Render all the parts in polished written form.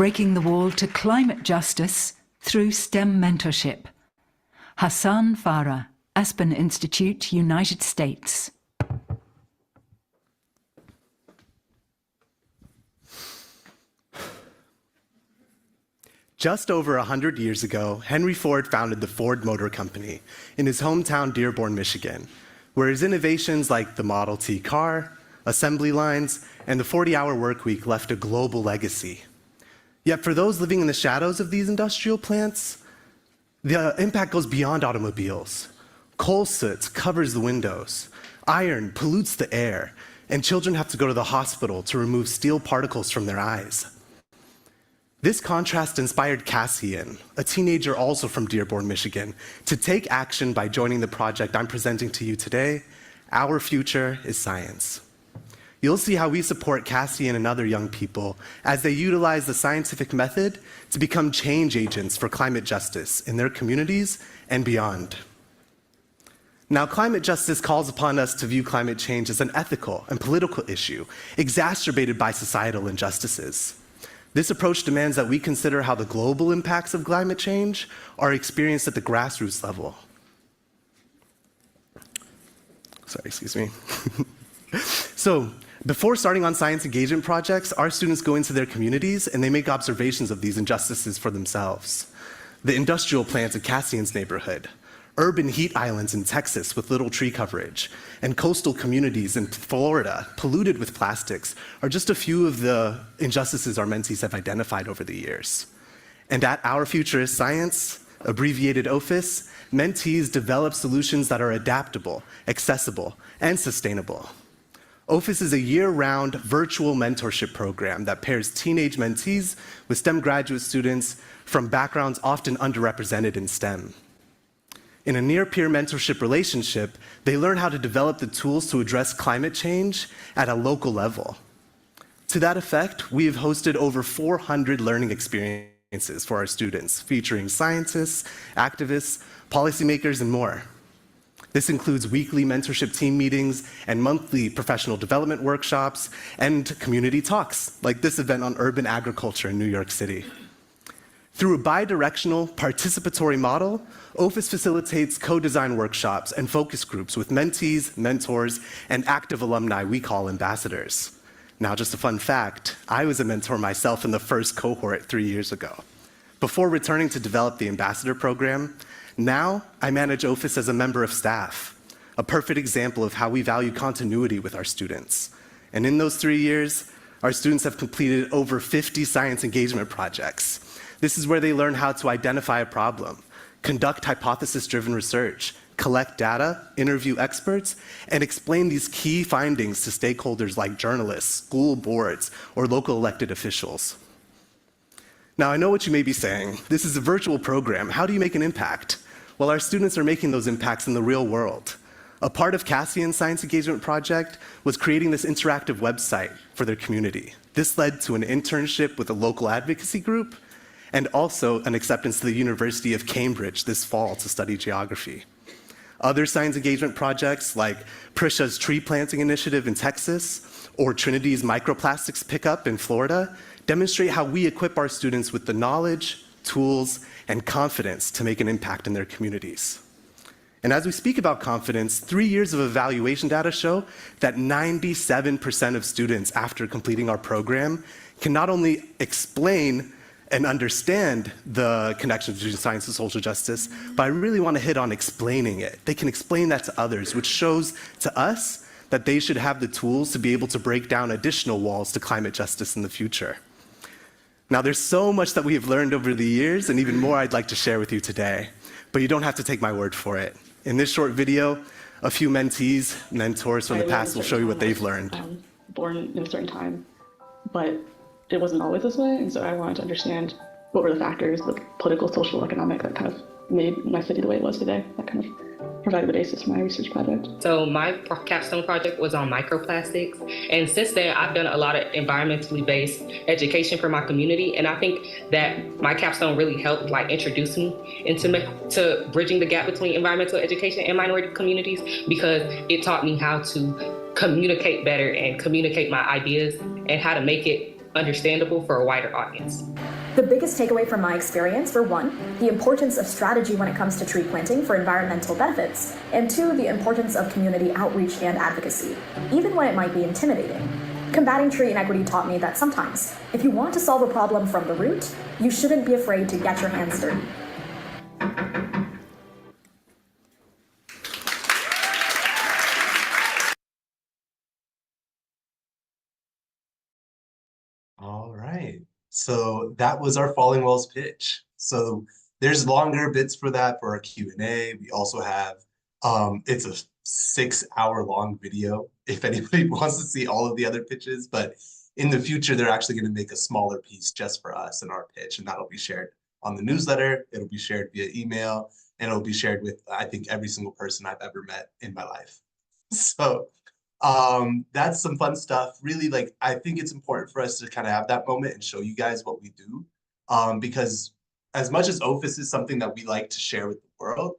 breaking the wall to climate justice through STEM mentorship. Hassan Farah, Aspen Institute, United States. Just over 100 years ago, Henry Ford founded the Ford Motor Company in his hometown Dearborn, Michigan, where his innovations like the Model T car, assembly lines, and the 40-hour work week left a global legacy. Yet for those living in the shadows of these industrial plants, the impact goes beyond automobiles. Coal soot covers the windows, iron pollutes the air, and children have to go to the hospital to remove steel particles from their eyes. This contrast inspired Cassian, a teenager also from Dearborn, Michigan, to take action by joining the project I'm presenting to you today, Our Future is Science. You'll see how we support Cassian and other young people as they utilize the scientific method to become change agents for climate justice in their communities and beyond. Now, climate justice calls upon us to view climate change as an ethical and political issue, exacerbated by societal injustices. This approach demands that we consider how the global impacts of climate change are experienced at the grassroots level. Sorry, excuse me. So, before starting on science engagement projects, our students go into their communities and they make observations of these injustices for themselves. The industrial plants in Cassian's neighborhood, urban heat islands in Texas with little tree coverage, and coastal communities in Florida polluted with plastics are just a few of the injustices our mentees have identified over the years. And at Our Future is Science, abbreviated OFIS, mentees develop solutions that are adaptable, accessible, and sustainable. OFIS is a year-round virtual mentorship program that pairs teenage mentees with STEM graduate students from backgrounds often underrepresented in STEM. In a near-peer mentorship relationship, they learn how to develop the tools to address climate change at a local level. To that effect, we have hosted over 400 learning experiences for our students, featuring scientists, activists, policymakers, and more. This includes weekly mentorship team meetings and monthly professional development workshops and community talks, like this event on urban agriculture in New York City. Through a bi-directional, participatory model, OFIS facilitates co-design workshops and focus groups with mentees, mentors, and active alumni we call ambassadors. Now, just a fun fact, I was a mentor myself in the first cohort 3 years ago. Before returning to develop the ambassador program, now I manage OFIS as a member of staff, a perfect example of how we value continuity with our students. And in those 3 years, our students have completed over 50 science engagement projects. This is where they learn how to identify a problem, conduct hypothesis-driven research, collect data, interview experts, and explain these key findings to stakeholders like journalists, school boards, or local elected officials. Now, I know what you may be saying. This is a virtual program. How do you make an impact? Well, our students are making those impacts in the real world. A part of Cassian's science engagement project was creating this interactive website for their community. This led to an internship with a local advocacy group, and also an acceptance to the University of Cambridge this fall to study geography. Other science engagement projects like Prisha's tree planting initiative in Texas or Trinity's microplastics pickup in Florida demonstrate how we equip our students with the knowledge, tools, and confidence to make an impact in their communities. And as we speak about confidence, 3 years of evaluation data show that 97% of students after completing our program can not only explain and understand the connection between science and social justice, but I really want to hit on explaining it. They can explain that to others, which shows to us that they should have the tools to be able to break down additional walls to climate justice in the future. Now, there's so much that we have learned over the years, and even more I'd like to share with you today, but you don't have to take my word for it. In this short video, a few mentees, mentors from the past will show you what they've learned. Born in a certain time, but it wasn't always this way, and so I wanted to understand what were the factors, the political, social, economic, that kind of made my city the way it was today. That kind of provided the basis for my research project. So my capstone project was on microplastics, and since then I've done a lot of environmentally based education for my community, and I think that my capstone really helped introduce me to bridging the gap between environmental education and minority communities, because it taught me how to communicate better and communicate my ideas and how to make it understandable for a wider audience. The biggest takeaway from my experience were 1, the importance of strategy when it comes to tree planting for environmental benefits, and 2, the importance of community outreach and advocacy, even when it might be intimidating. Combating tree inequity taught me that sometimes, if you want to solve a problem from the root, you shouldn't be afraid to get your hands dirty. All right. So that was our Falling Walls pitch. So there's longer bits for that for our Q&A. We also have, it's a 6-hour long video if anybody wants to see all of the other pitches, but in the future, they're actually going to make a smaller piece just for us and our pitch, and that'll be shared on the newsletter. It'll be shared via email, and it'll be shared with, I think, every single person I've ever met in my life. So that's some fun stuff. Really, like, I think it's important for us to kind of have that moment and show you guys what we do, because as much as OFIS is something that we like to share with the world,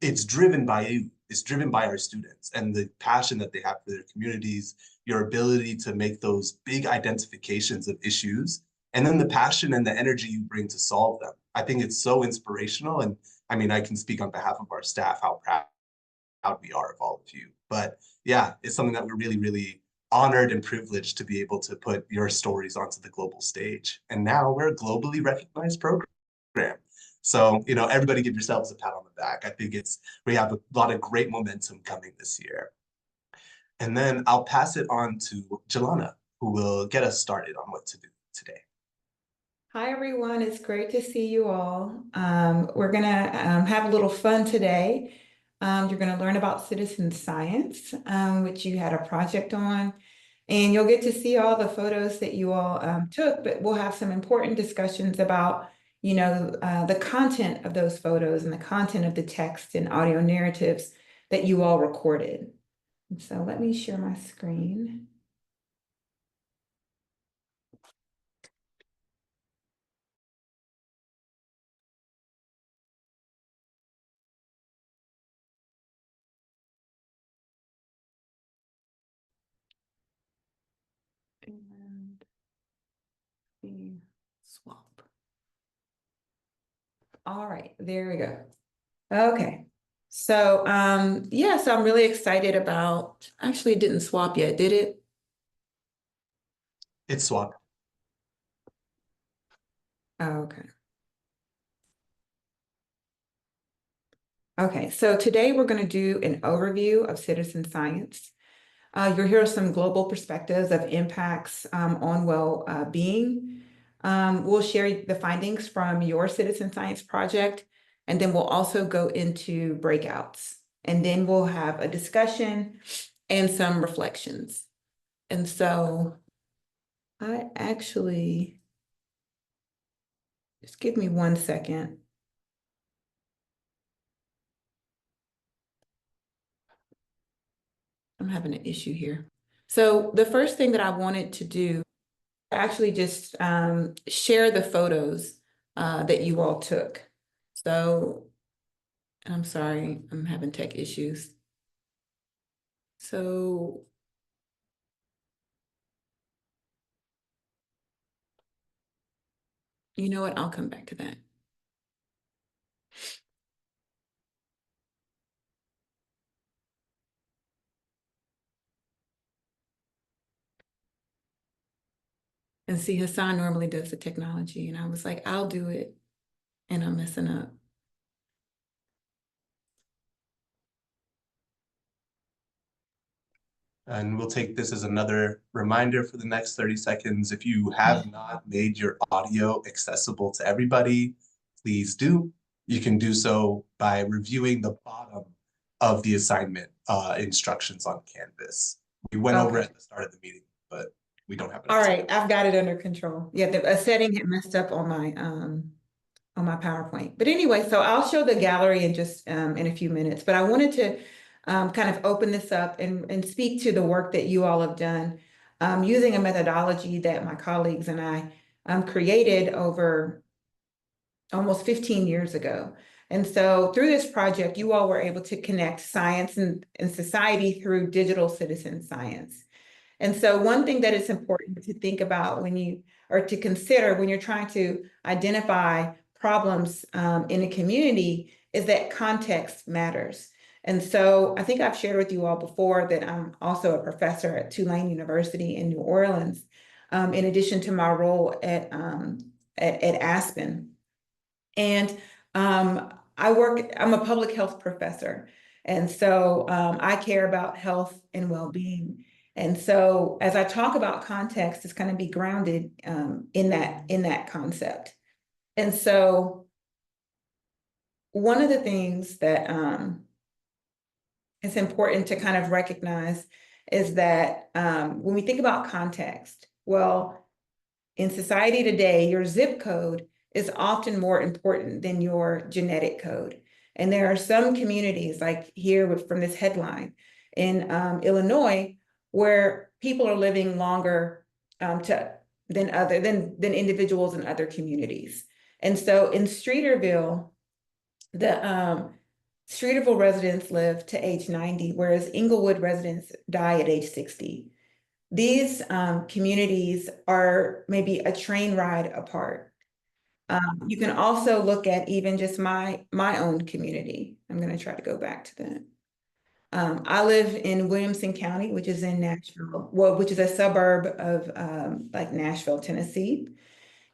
it's driven by you. It's driven by our students and the passion that they have for their communities, your ability to make those big identifications of issues, and then the passion and the energy you bring to solve them. I think it's so inspirational. And I mean, I can speak on behalf of our staff how proud we are of all of you. But yeah, it's something that we're really, really honored and privileged to be able to put your stories onto the global stage. And now we're a globally recognized program. So, you know, everybody give yourselves a pat on the back. I think we have a lot of great momentum coming this year. And then I'll pass it on to Jelana, who will get us started on what to do today. Hi, everyone. It's great to see you all. We're going to have a little fun today. You're going to learn about citizen science, which you had a project on, and you'll get to see all the photos that you all took, but we'll have some important discussions about, you know, the content of those photos and the content of the text and audio narratives that you all recorded. And so let me share my screen. And the swap. All right, there we go. Okay. So yeah, so I'm really excited about, actually it didn't swap yet, did it? It's swapped. Oh, okay. Okay, so today we're going to do an overview of citizen science. You'll hear some global perspectives of impacts on well-being. We'll share the findings from your citizen science project, and then we'll also go into breakouts. And then we'll have a discussion and some reflections. And so I actually, just give me 1 second. I'm having an issue here. So the first thing that I wanted to do, actually just share the photos that you all took. So, I'm sorry, I'm having tech issues. So, you know what, I'll come back to that. And see, Hassan normally does the technology, and I was like, I'll do it, and I'm messing up. And we'll take this as another reminder for the next 30 seconds. If you have not made your audio accessible to everybody, please do. You can do so by reviewing the bottom of the assignment instructions on Canvas. We went over at the start of the meeting, but we don't have it. All right, I've got it under control. Yeah, a setting had messed up on my PowerPoint. But anyway, so I'll show the gallery in just in a few minutes. But I wanted to kind of open this up and speak to the work that you all have done using a methodology that my colleagues and I created over almost 15 years ago. And so through this project, you all were able to connect science and society through digital citizen science. And so one thing that is important to think about or to consider when you're trying to identify problems in a community is that context matters. And so I think I've shared with you all before that I'm also a professor at Tulane University in New Orleans, in addition to my role at Aspen. And I'm a public health professor. And so I care about health and well-being. And so as I talk about context, it's going to be grounded in that concept. And so one of the things that it's important to kind of recognize is that when we think about context, well, in society today, your zip code is often more important than your genetic code. And there are some communities, like here from this headline in Illinois, where people are living longer than individuals in other communities. And so in Streeterville, the Streeterville residents live to age 90, whereas Inglewood residents die at age 60. These communities are maybe a train ride apart. You can also look at even just my own community. I'm going to try to go back to that. I live in Williamson County, which is in Nashville, which is a suburb of like Nashville, Tennessee.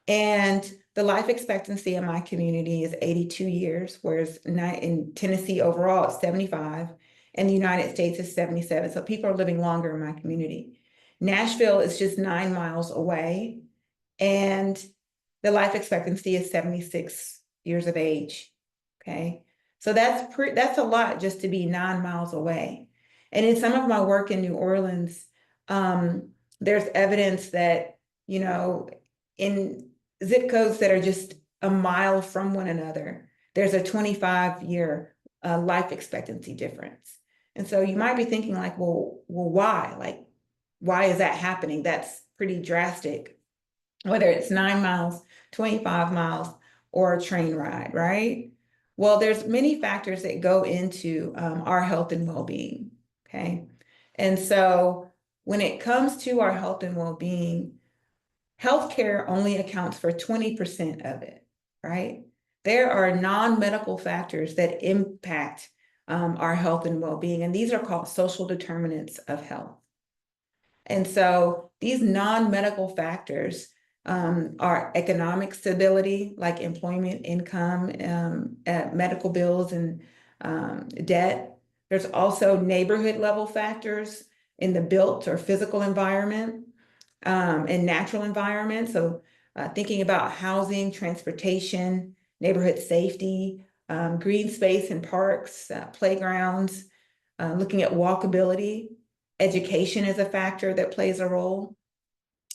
And the life expectancy in my community is 82 years, whereas in Tennessee overall, it's 75, and the United States is 77. So people are living longer in my community. Nashville is just 9 miles away, and the life expectancy is 76 years of age. Okay, so that's a lot just to be 9 miles away. And in some of my work in New Orleans, there's evidence that, in zip codes that are just a mile from one another, there's a 25-year life expectancy difference. And so you might be thinking like, well, why? Like, why is that happening? That's pretty drastic, whether it's 9 miles, 25 miles, or a train ride, right? Well, there's many factors that go into our health and well-being, okay? And so when it comes to our health and well-being, healthcare only accounts for 20% of it, right? There are non-medical factors that impact our health and well-being, and these are called social determinants of health. And so these non-medical factors are economic stability, like employment, income, medical bills, and debt. There's also neighborhood level factors in the built or physical environment and natural environment. So thinking about housing, transportation, neighborhood safety, green space and parks, playgrounds, looking at walkability. Education is a factor that plays a role.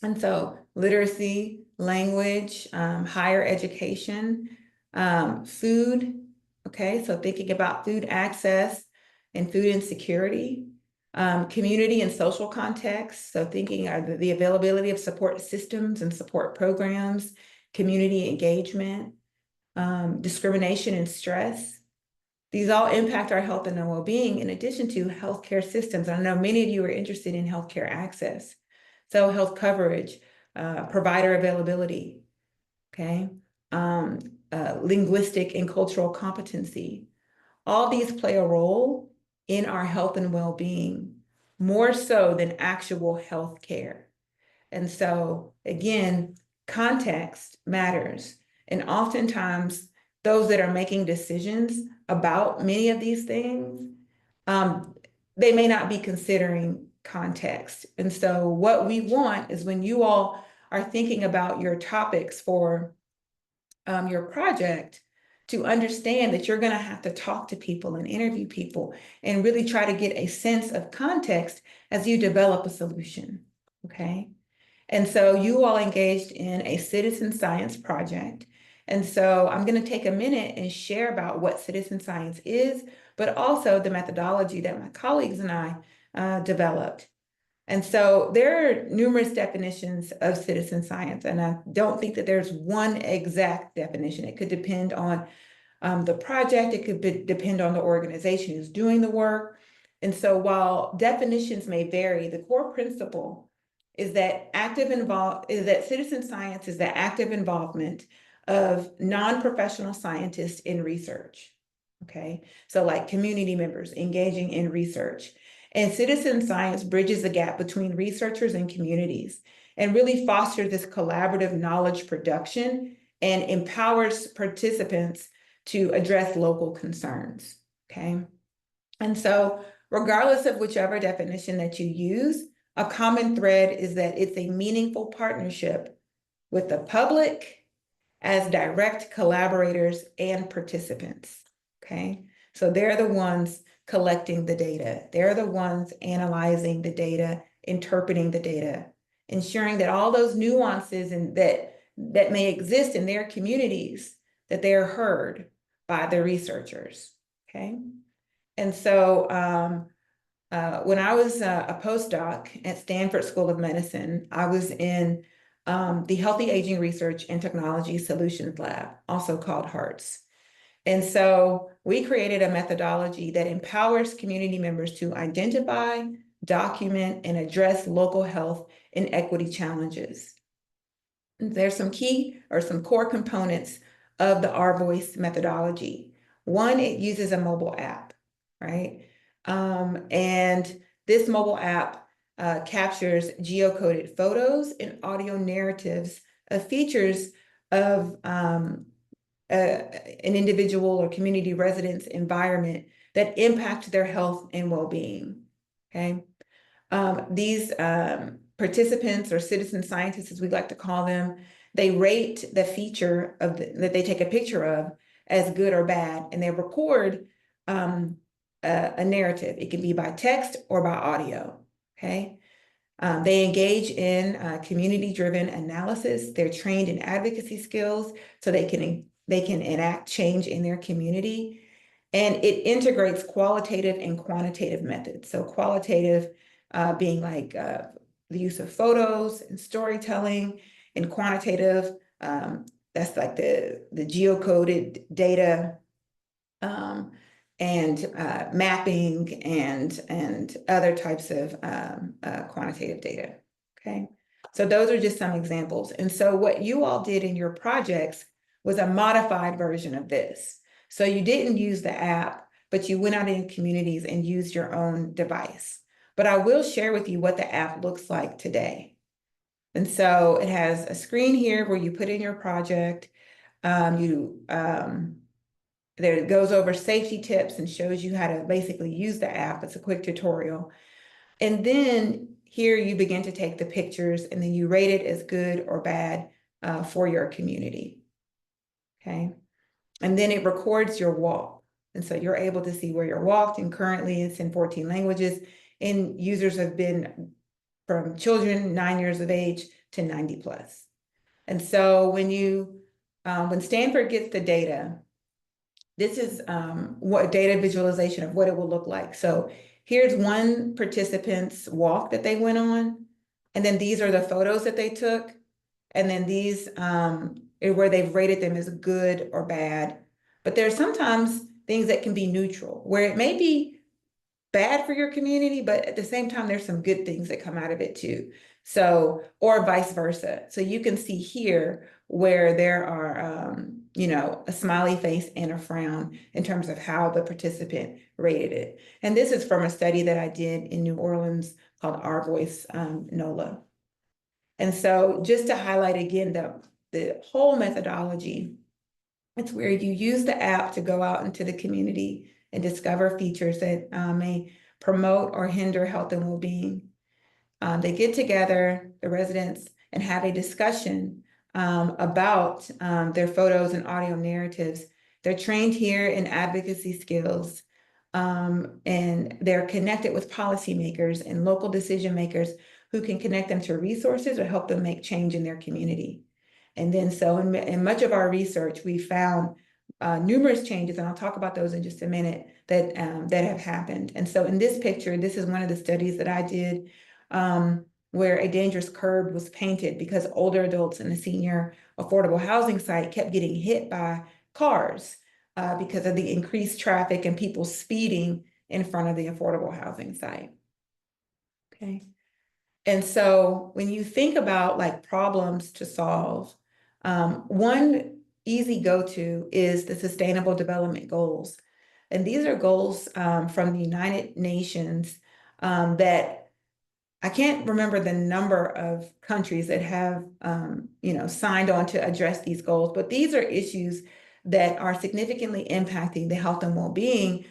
And so literacy, language, higher education, food, okay? So thinking about food access and food insecurity, community and social context. So thinking of the availability of support systems and support programs, community engagement, discrimination and stress. These all impact our health and our well-being in addition to healthcare systems. I know many of you are interested in healthcare access. So health coverage, provider availability, okay? Linguistic and cultural competency. All these play a role in our health and well-being, more so than actual health care. And so again, context matters. And oftentimes those that are making decisions about many of these things, they may not be considering context. And so what we want is when you all are thinking about your topics for your project, to understand that you're going to have to talk to people and interview people and really try to get a sense of context as you develop a solution, okay? And so you all engaged in a citizen science project. And so I'm going to take a minute and share about what citizen science is, but also the methodology that my colleagues and I developed. And so there are numerous definitions of citizen science, and I don't think that there's one exact definition. It could depend on the project, it could depend on the organization who's doing the work. And so while definitions may vary, the core principle is that citizen science is the active involvement of non-professional scientists in research. Okay, so like community members engaging in research. And citizen science bridges the gap between researchers and communities and really fosters this collaborative knowledge production and empowers participants to address local concerns. Okay, and so regardless of whichever definition that you use, a common thread is that it's a meaningful partnership with the public as direct collaborators and participants, okay? So they're the ones collecting the data. They're the ones analyzing the data, interpreting the data, ensuring that all those nuances and that may exist in their communities, that they're heard by the researchers, okay? And so when I was a postdoc at Stanford School of Medicine, I was in the Healthy Aging Research and Technology Solutions Lab, also called HEARTS. And so we created a methodology that empowers community members to identify, document, and address local health and equity challenges. There's some core components of the Our Voice methodology. One, it uses a mobile app, right? And this mobile app captures geocoded photos and audio narratives of features of an individual or community resident's environment that impact their health and well-being, okay? These participants or citizen scientists, as we like to call them, they rate the feature that they take a picture of as good or bad, and they record a narrative. It can be by text or by audio, okay? They engage in community-driven analysis. They're trained in advocacy skills so they can enact change in their community. And it integrates qualitative and quantitative methods. So qualitative being like the use of photos and storytelling, and quantitative, that's like the geocoded data and mapping and other types of quantitative data, okay? So those are just some examples. And so what you all did in your projects was a modified version of this. So you didn't use the app, but you went out in communities and used your own device. But I will share with you what the app looks like today. And so it has a screen here where you put in your project. There it goes over safety tips and shows you how to basically use the app. It's a quick tutorial. And then here you begin to take the pictures and then you rate it as good or bad for your community, okay? And then it records your walk. And so you're able to see where you're walked, and currently it's in 14 languages. And users have been from children 9 years of age to 90 plus. And so when Stanford gets the data, this is what data visualization of what it will look like. So here's one participant's walk that they went on. And then these are the photos that they took. And then these are where they've rated them as good or bad. But there's sometimes things that can be neutral, where it may be bad for your community, but at the same time, there's some good things that come out of it too. So, or vice versa. So you can see here where there are, a smiley face and a frown in terms of how the participant rated it. And this is from a study that I did in New Orleans called Our Voice NOLA. And so just to highlight again, the whole methodology, it's where you use the app to go out into the community and discover features that may promote or hinder health and well-being. They get together, the residents, and have a discussion about their photos and audio narratives. They're trained here in advocacy skills, and they're connected with policymakers and local decision makers who can connect them to resources or help them make change in their community. And then so in much of our research, we found numerous changes, and I'll talk about those in just a minute, that have happened. And so in this picture, this is one of the studies that I did where a dangerous curb was painted because older adults in the senior affordable housing site kept getting hit by cars because of the increased traffic and people speeding in front of the affordable housing site. Okay. And so when you think about like problems to solve, one easy go-to is the Sustainable Development Goals. And these are goals from the United Nations that I can't remember the number of countries that have, signed on to address these goals, but these are issues that are significantly impacting the health and well-being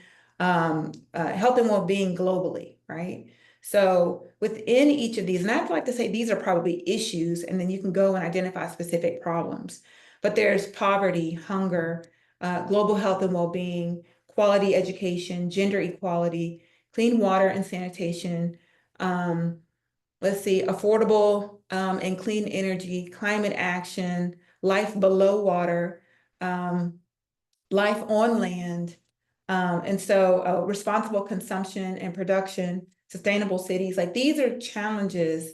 globally, right? So within each of these, and I'd like to say these are probably issues, and then you can go and identify specific problems. But there's poverty, hunger, global health and well-being, quality education, gender equality, clean water and sanitation, affordable and clean energy, climate action, life below water, life on land, responsible consumption and production, sustainable cities. Like these are challenges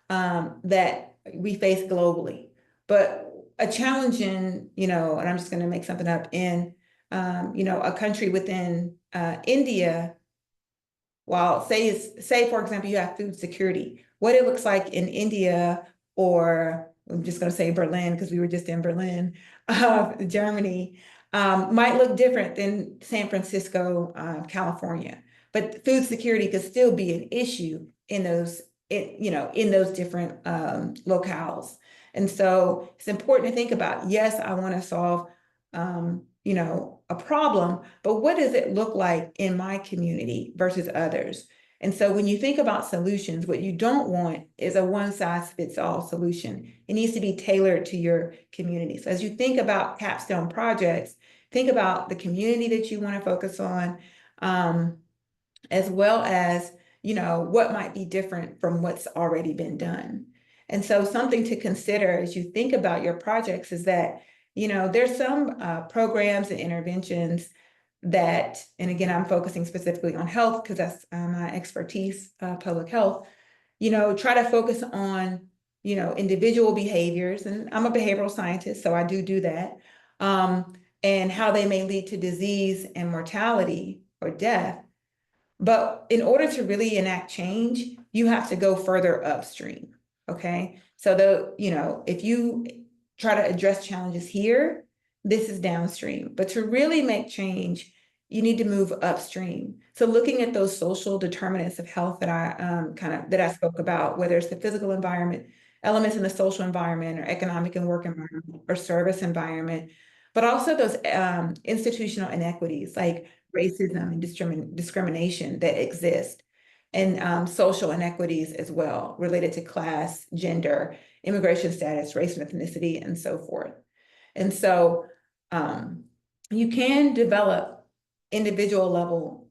that we face globally. But a challenge in, and I'm just going to make something up, in, a country within India, well, say, for example, you have food security, what it looks like in India, or I'm just going to say Berlin because we were just in Berlin, Germany, might look different than San Francisco, California. But food security could still be an issue in those, in those different locales. And so it's important to think about, yes, I want to solve, a problem, but what does it look like in my community versus others? And so when you think about solutions, what you don't want is a one-size-fits-all solution. It needs to be tailored to your community. So as you think about capstone projects, think about the community that you want to focus on, as well as, what might be different from what's already been done. And so something to consider as you think about your projects is that, there's some programs and interventions that, and again, I'm focusing specifically on health because that's my expertise, public health, try to focus on, individual behaviors. And I'm a behavioral scientist, so I do that, and how they may lead to disease and mortality or death. But in order to really enact change, you have to go further upstream. Okay. So if you try to address challenges here, this is downstream. But to really make change, you need to move upstream. So looking at those social determinants of health that I spoke about, whether it's the physical environment, elements in the social environment or economic and work environment or service environment, but also those institutional inequities like racism and discrimination that exist, and social inequities as well, related to class, gender, immigration status, race and ethnicity, and so forth. And so you can develop individual level,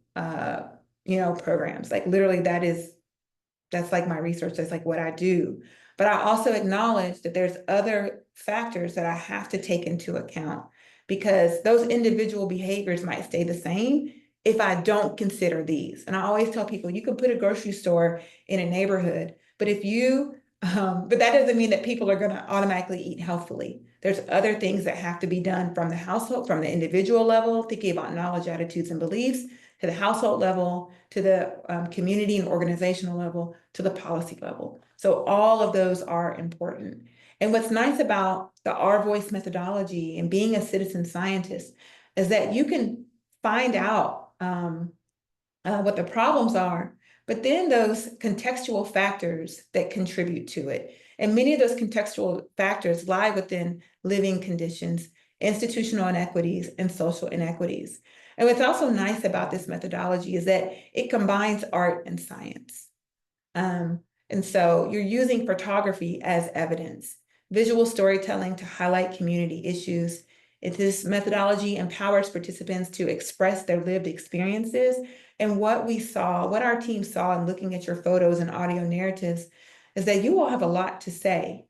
programs. Like literally that's like my research, that's like what I do. But I also acknowledge that there's other factors that I have to take into account, because those individual behaviors might stay the same if I don't consider these. And I always tell people, you can put a grocery store in a neighborhood, but but that doesn't mean that people are going to automatically eat healthfully. There's other things that have to be done from the household, from the individual level, thinking about knowledge, attitudes, and beliefs, to the household level, to the community and organizational level, to the policy level. So all of those are important. And what's nice about the Our Voice methodology and being a citizen scientist is that you can find out what the problems are, but then those contextual factors that contribute to it. And many of those contextual factors lie within living conditions, institutional inequities, and social inequities. And what's also nice about this methodology is that it combines art and science. And so you're using photography as evidence, visual storytelling to highlight community issues. This methodology empowers participants to express their lived experiences. And what our team saw in looking at your photos and audio narratives is that you all have a lot to say.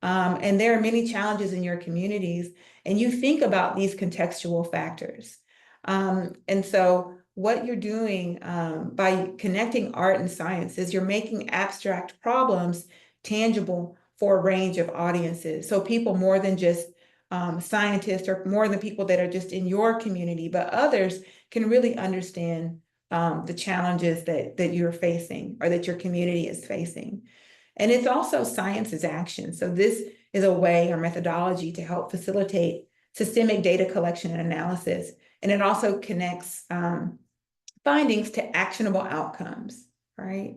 And there are many challenges in your communities, and you think about these contextual factors. And so what you're doing by connecting art and science is you're making abstract problems tangible for a range of audiences. So people more than just scientists, or more than people that are just in your community, but others can really understand the challenges that you're facing or that your community is facing. And it's also science is action. So this is a way or methodology to help facilitate systemic data collection and analysis. And it also connects findings to actionable outcomes, right?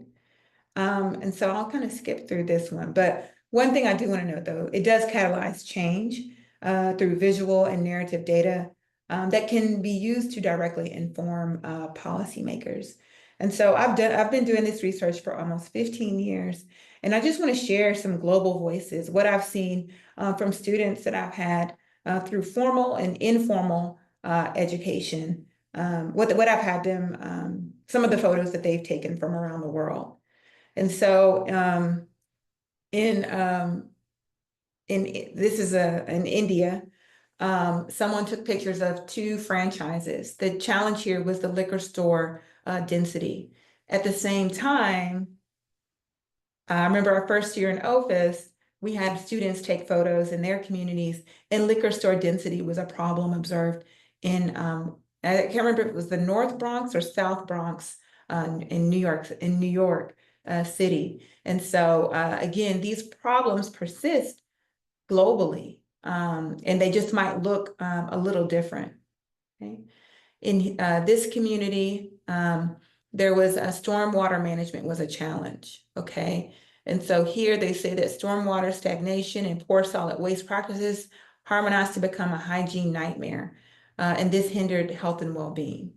And so I'll kind of skip through this one. But one thing I do want to note, though, it does catalyze change through visual and narrative data that can be used to directly inform policymakers. And so I've been doing this research for almost 15 years, and I just want to share some global voices, what I've seen from students that I've had through formal and informal education, what I've had them, some of the photos that they've taken from around the world. And so in this is in India, someone took pictures of 2 franchises. The challenge here was the liquor store density. At the same time, I remember our first year in OFIS, we had students take photos in their communities, and liquor store density was a problem observed in, I can't remember if it was the North Bronx or South Bronx in New York City. And so again, these problems persist globally, and they just might look a little different. Okay? In this community, there was stormwater management was a challenge. Okay, and so here they say that stormwater stagnation and poor solid waste practices harmonized to become a hygiene nightmare, and this hindered health and well-being.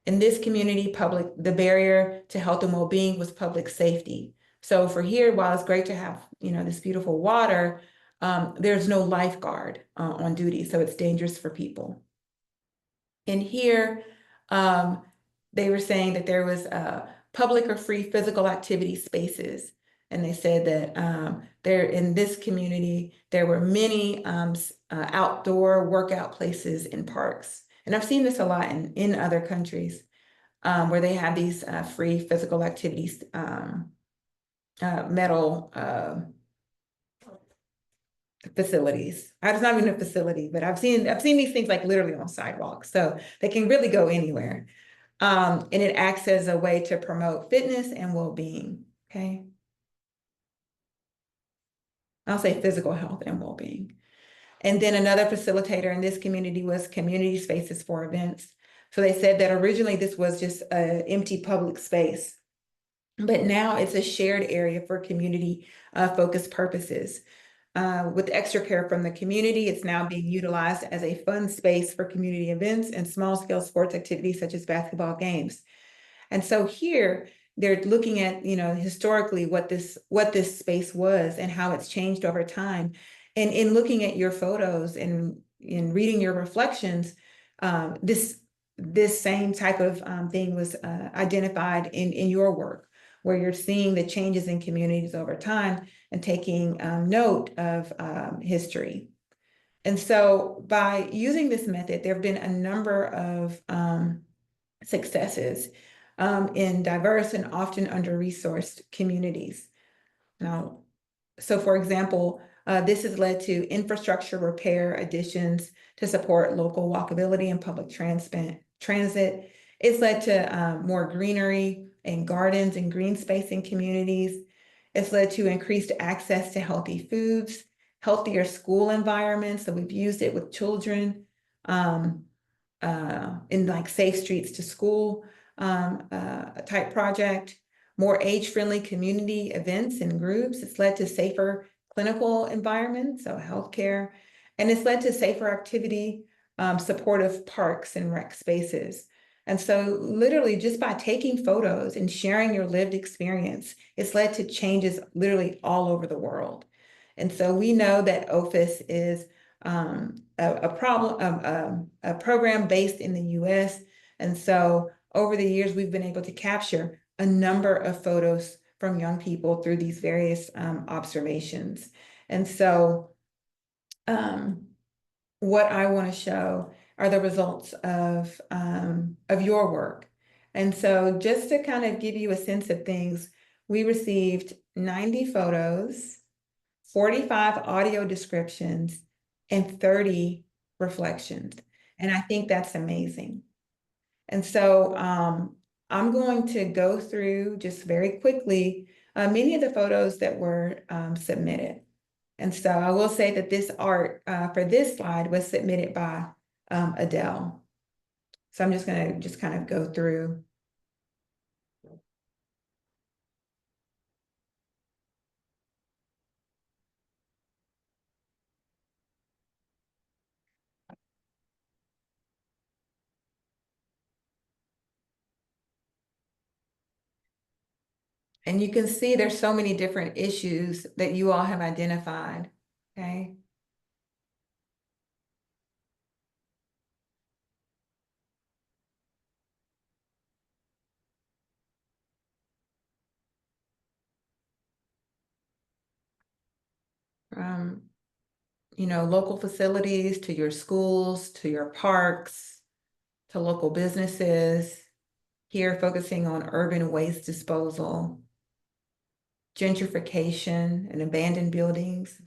In this community, the barrier to health and well-being was public safety. So for here, while it's great to have, this beautiful water, there's no lifeguard on duty, so it's dangerous for people. And here, they were saying that there was public or free physical activity spaces. And they said that there in this community, there were many outdoor workout places and parks. And I've seen this a lot in other countries where they have these free physical activities, metal facilities. It's not even a facility, but I've seen these things like literally on sidewalks, so they can really go anywhere. And it acts as a way to promote fitness and well-being. Okay, I'll say physical health and well-being. And then another facilitator in this community was community spaces for events. So they said that originally this was just an empty public space, but now it's a shared area for community focused purposes. With extra care from the community, it's now being utilized as a fun space for community events and small scale sports activities such as basketball games. And so here they're looking at, historically what this space was and how it's changed over time. And in looking at your photos and in reading your reflections, this same type of thing was identified in your work, where you're seeing the changes in communities over time and taking note of history. And so by using this method, there have been a number of successes in diverse and often under-resourced communities. Now, so for example, this has led to infrastructure repair additions to support local walkability and public transit. It's led to more greenery and gardens and green space in communities. It's led to increased access to healthy foods, healthier school environments. So we've used it with children in like Safe Streets to School type project, more age-friendly community events and groups. It's led to safer clinical environments, so healthcare, and it's led to safer activity, supportive parks and rec spaces. And so literally just by taking photos and sharing your lived experience, it's led to changes literally all over the world. And so we know that OFIS is a program based in the US. And so over the years, we've been able to capture a number of photos from young people through these various observations. And so what I want to show are the results of your work. And so just to kind of give you a sense of things, we received 90 photos, 45 audio descriptions, and 30 reflections. And I think that's amazing. And so I'm going to go through just very quickly many of the photos that were submitted. And so I will say that this art for this slide was submitted by Adele. So I'm just going to kind of go through. And you can see there's so many different issues that you all have identified, okay? From, you know, local facilities to your schools, to your parks, to local businesses, here focusing on urban waste disposal, gentrification and abandoned buildings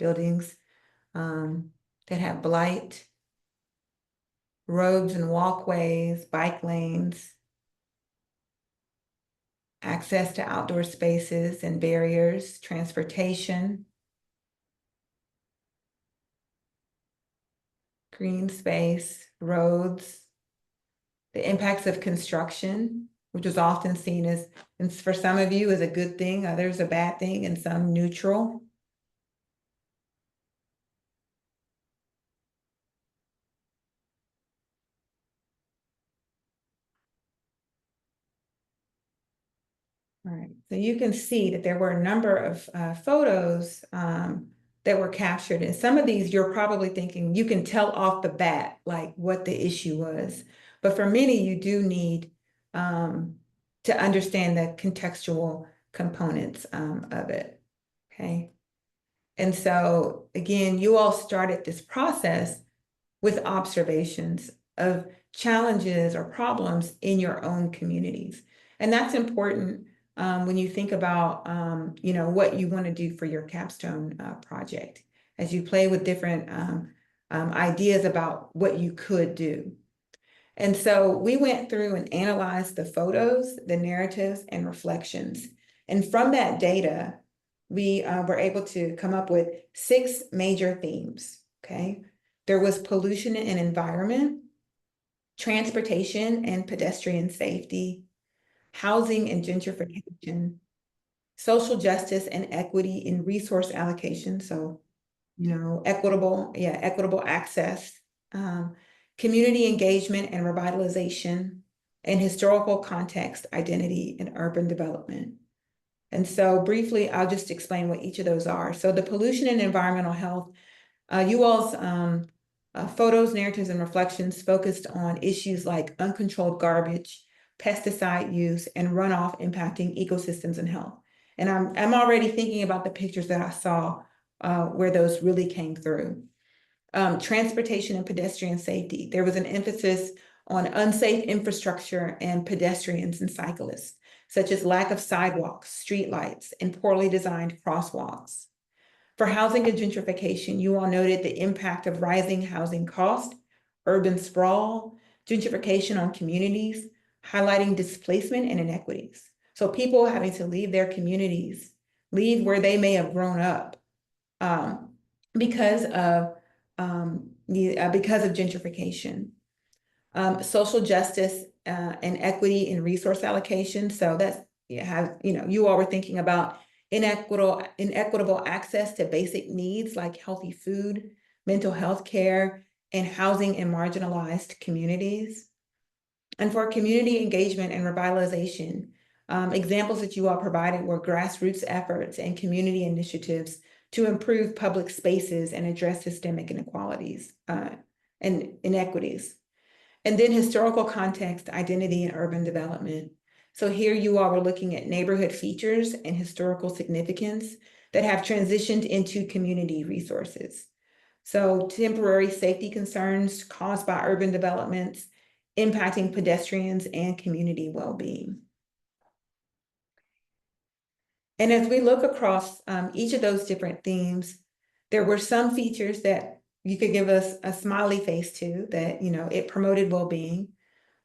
that have blight, roads and walkways, bike lanes, access to outdoor spaces and barriers, transportation, green space, roads, the impacts of construction, which is often seen as, and for some of you, as a good thing, others a bad thing, and some neutral. All right, so you can see that there were a number of photos that were captured. And some of these you're probably thinking, you can tell off the bat, like what the issue was. But for many, you do need to understand the contextual components of it, okay? And so again, you all started this process with observations of challenges or problems in your own communities. And that's important when you think about, you know, what you want to do for your capstone project, as you play with different ideas about what you could do. And so we went through and analyzed the photos, the narratives, and reflections. And from that data, we were able to come up with 6 major themes, okay? There was pollution and environment, transportation and pedestrian safety, housing and gentrification, social justice and equity in resource allocation. So, you know, equitable access, community engagement and revitalization, and historical context, identity, and urban development. And so briefly, I'll just explain what each of those are. So the pollution and environmental health, you all's photos, narratives, and reflections focused on issues like uncontrolled garbage, pesticide use, and runoff impacting ecosystems and health. And I'm already thinking about the pictures that I saw where those really came through. Transportation and pedestrian safety. There was an emphasis on unsafe infrastructure and pedestrians and cyclists, such as lack of sidewalks, streetlights, and poorly designed crosswalks. For housing and gentrification, you all noted the impact of rising housing costs, urban sprawl, gentrification on communities, highlighting displacement and inequities. So people having to leave their communities, leave where they may have grown up because of gentrification. Social justice and equity in resource allocation. So that's, you all were thinking about inequitable access to basic needs like healthy food, mental health care, and housing in marginalized communities. And for community engagement and revitalization, examples that you all provided were grassroots efforts and community initiatives to improve public spaces and address systemic inequalities and inequities. And then historical context, identity, and urban development. So here you all were looking at neighborhood features and historical significance that have transitioned into community resources. So temporary safety concerns caused by urban developments impacting pedestrians and community well-being. And as we look across each of those different themes, there were some features that you could give us a smiley face to, that, you know, it promoted well-being.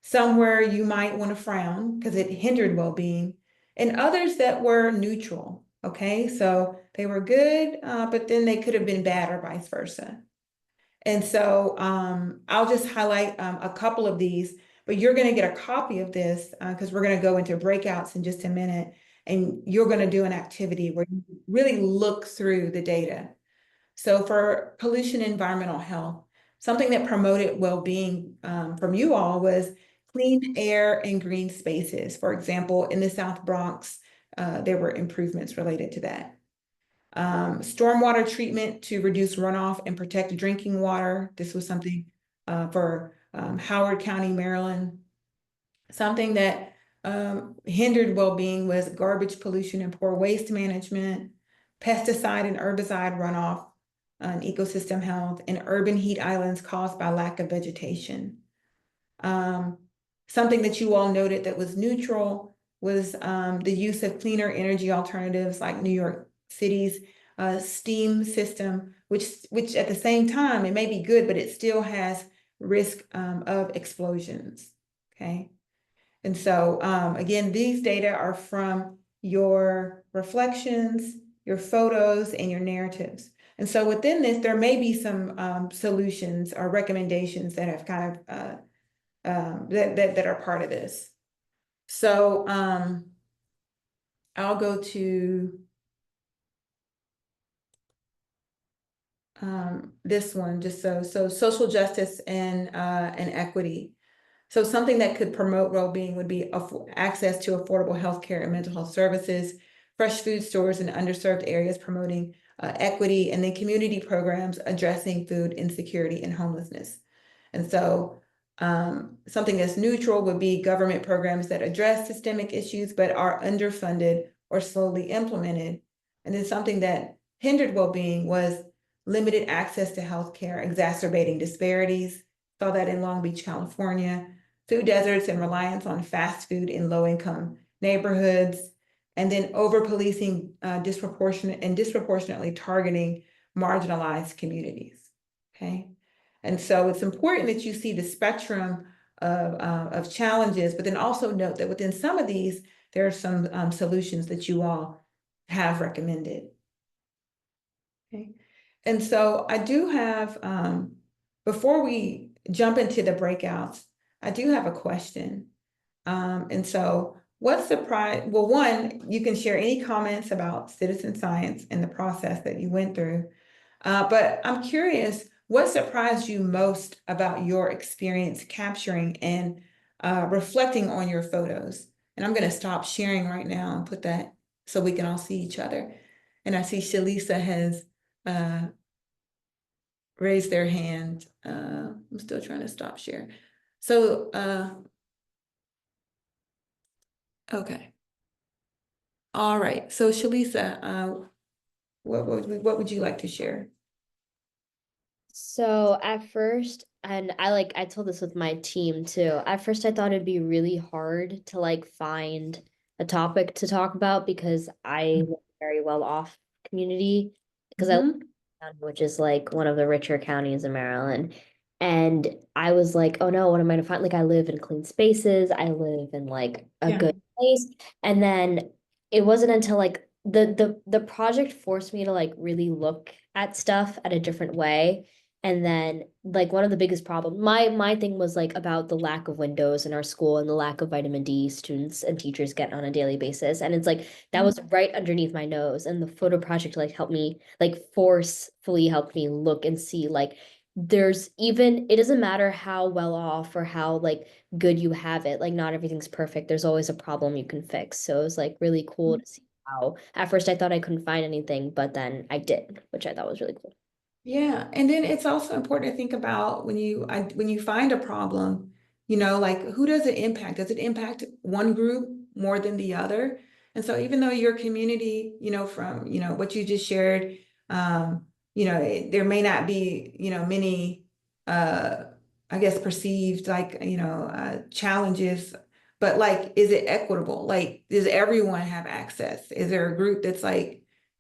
Some where you might want to frown because it hindered well-being, and others that were neutral. Okay, so they were good, but then they could have been bad or vice versa. And so I'll just highlight a couple of these, but you're going to get a copy of this because we're going to go into breakouts in just a minute, and you're going to do an activity where you really look through the data. So for pollution, environmental health, something that promoted well-being from you all was clean air and green spaces. For example, in the South Bronx, there were improvements related to that. Stormwater treatment to reduce runoff and protect drinking water. This was something for Howard County, Maryland. Something that hindered well-being was garbage pollution and poor waste management, pesticide and herbicide runoff, and ecosystem health, and urban heat islands caused by lack of vegetation. Something that you all noted that was neutral was the use of cleaner energy alternatives like New York City's steam system, which at the same time, it may be good, but it still has risk of explosions, okay? And so again, these data are from your reflections, your photos, and your narratives. And so within this, there may be some solutions or recommendations that have kind of that are part of this. So I'll go to this one, just so social justice and equity. So something that could promote well-being would be access to affordable healthcare and mental health services, fresh food stores in underserved areas promoting equity, and then community programs addressing food insecurity and homelessness. And so something that's neutral would be government programs that address systemic issues but are underfunded or slowly implemented. And then something that hindered well-being was limited access to healthcare, exacerbating disparities. Saw that in Long Beach, California. Food deserts and reliance on fast food in low-income neighborhoods, and then over-policing disproportionately targeting marginalized communities, okay? And so it's important that you see the spectrum of challenges, but then also note that within some of these, there are some solutions that you all have recommended, okay? And so I do have, before we jump into the breakouts, I do have a question. And so what surprised, well, one, you can share any comments about citizen science and the process that you went through. But I'm curious, what surprised you most about your experience capturing and reflecting on your photos? And I'm going to stop sharing right now and put that so we can all see each other. And I see Shalisa has raised their hand. I'm still trying to stop share. So, okay. All right. So Shalisa, what would you like to share? So at first, and I told this with my team too. At first I thought it'd be really hard to find a topic to talk about because I live in a very well off community because I live in town, which is one of the richer counties in Maryland. And I was like, oh no, what am I gonna find? I live in clean spaces, I live in a good place. And then it wasn't until the project forced me to really look at stuff at a different way. And then one of the biggest problems, my thing was about the lack of windows in our school and the lack of vitamin D students and teachers get on a daily basis. And it's that was right underneath my nose. And the photo project helped me, forcefully helped me look and see there's even, it doesn't matter how well off or how good you have it, not everything's perfect. There's always a problem you can fix. So it was really cool to see how at first I thought I couldn't find anything, but then I did, which I thought was really cool. Yeah, and then it's also important to think about when you find a problem, who does it impact? Does it impact one group more than the other? And so even though your community, from what you just shared, there may not be many I guess perceived challenges, but is it equitable? Does everyone have access? Is there a group that's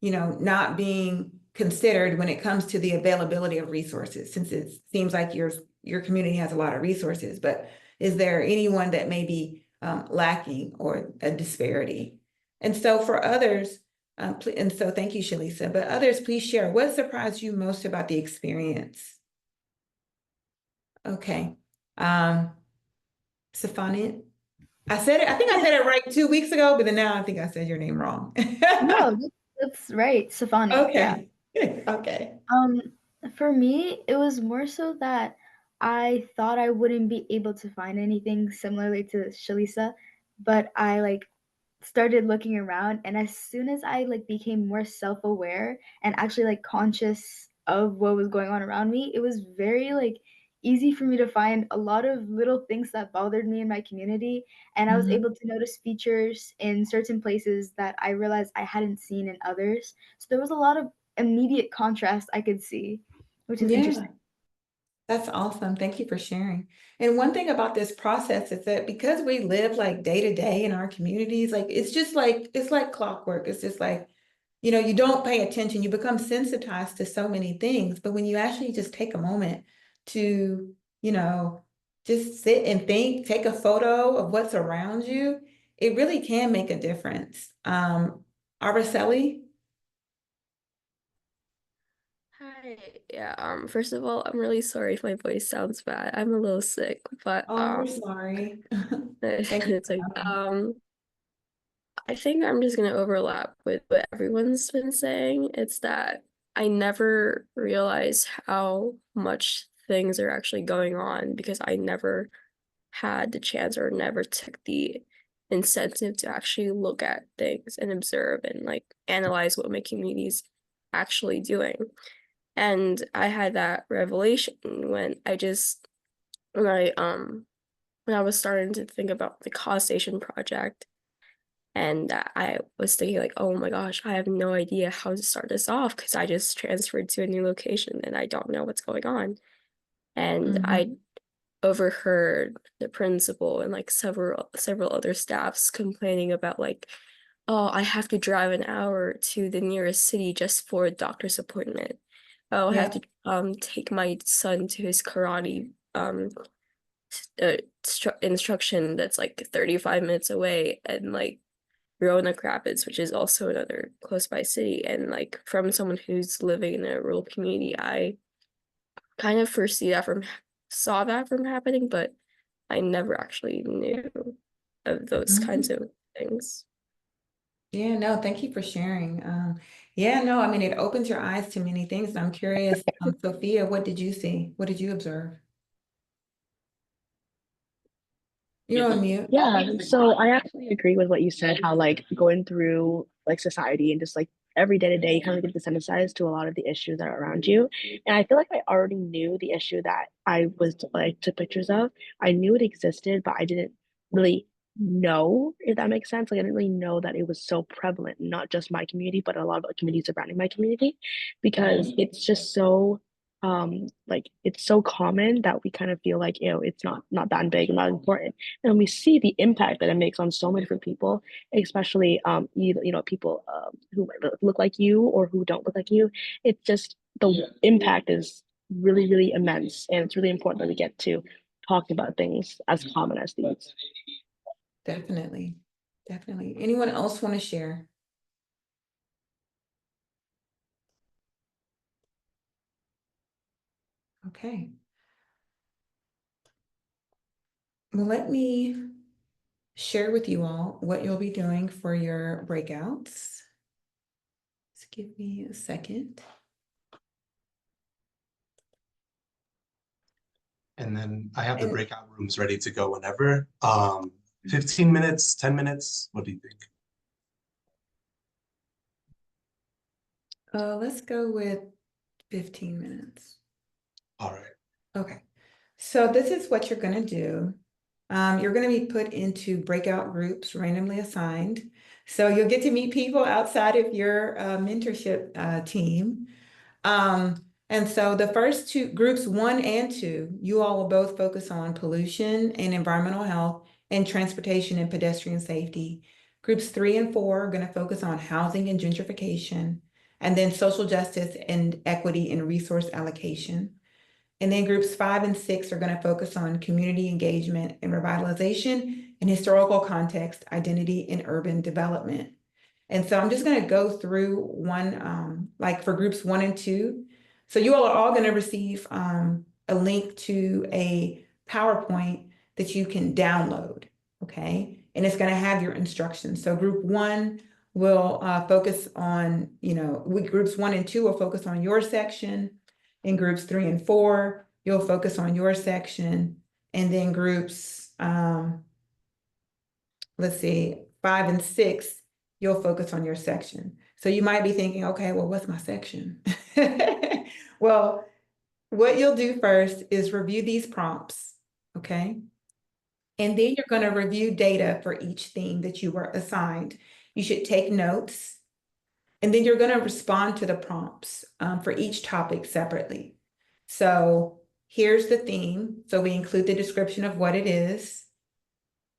not being considered when it comes to the availability of resources, since it seems like your community has a lot of resources, but Is there anyone that may be lacking or a disparity? And so for others, and so thank you, Shalisa, but others, please share what surprised you most about the experience. Okay. Stephanie, I said it, I think I said it right 2 weeks ago, but then now I think I said your name wrong. No, that's right, Safani. Yeah. Okay. Okay. For me, it was more so that I thought I wouldn't be able to find anything similarly to Shalisa, but I like started looking around, and as soon as I like became more self-aware and actually like conscious of what was going on around me, it was very like easy for me to find a lot of little things that bothered me in my community, and I was able to notice features in certain places that I realized I hadn't seen in others. So there was a lot of immediate contrast I could see, which is Yeah. interesting. That's awesome. Thank you for sharing. And one thing about this process is that because we live like day to day in our communities, like it's just like it's like clockwork. It's just like, you don't pay attention, you become sensitized to so many things. But when you actually just take a moment to, just sit and think, take a photo of what's around you, it really can make a difference. Araceli? Hi. Yeah, first of all, I'm really sorry if my voice sounds bad. I'm a little sick, but Oh, we're sorry. Thank you. it's like I think I'm just gonna overlap with what everyone's been saying. It's that I never realized how much things are actually going on because I never had the chance or never took the incentive to actually look at things and observe and like analyze what my community's actually doing. And I had that revelation when I when I was starting to think about the Cause Station project, and I was thinking like, oh my gosh, I have no idea how to start this off because I just transferred to a new location and I don't know what's going on. And I overheard the principal and like several other staffs complaining about like, oh, I have to drive an hour to the nearest city just for a doctor's appointment. Oh, I have to take my son to his karate instruction that's like 35 minutes away, and like Roanoke Rapids, which is also another close by city. And like from someone who's living in a rural community, I kind of saw that from happening, but I never actually knew of those kinds of things. Yeah, no, thank you for sharing. Yeah, no, I mean, it opens your eyes to many things. And I'm curious, Sophia, what did you see? What did you observe? You're on mute. Yeah, so I actually agree with what you said, how like going through like society and just like every day to day, you kind of get desensitized to a lot of the issues that are around you. And I feel like I already knew the issue that I was like took pictures of. I knew it existed, but I didn't really know, if that makes sense. Like I didn't really know that it was so prevalent, not just my community, but a lot of communities surrounding my community, because it's just so like it's so common that we kind of feel like, it's not that big, not important. And we see the impact that it makes on so many different people, especially people who might look like you or who don't look like you. It's just the impact is really, really immense, and it's really important that we get to talking about things as common as these. Definitely. Definitely. Anyone else want to share? Okay. Well, let me share with you all what you'll be doing for your breakouts. Just give me a second. And then I have the breakout rooms ready to go whenever. 15 minutes, 10 minutes, what do you think? Let's go with 15 minutes. All right. Okay. So this is what you're going to do. You're going to be put into breakout groups randomly assigned. So you'll get to meet people outside of your mentorship team. And so the first two groups, 1 and 2, you all will both focus on pollution and environmental health and transportation and pedestrian safety. Groups 3 and 4 are going to focus on housing and gentrification, and then social justice and equity and resource allocation. And then groups 5 and 6 are going to focus on community engagement and revitalization and historical context, identity, and urban development. And so I'm just going to go through one, like for groups 1 and 2. So you all are all going to receive a link to a PowerPoint that you can download, okay? And it's going to have your instructions. So group 1 will focus on, groups 1 and 2 will focus on your section. In groups 3 and 4, you'll focus on your section. And then groups, let's see, 5 and 6, you'll focus on your section. So you might be thinking, okay, well, what's my section? Well, what you'll do first is review these prompts, okay? And then you're going to review data for each theme that you were assigned. You should take notes. And then you're going to respond to the prompts for each topic separately. So here's the theme. So we include the description of what it is.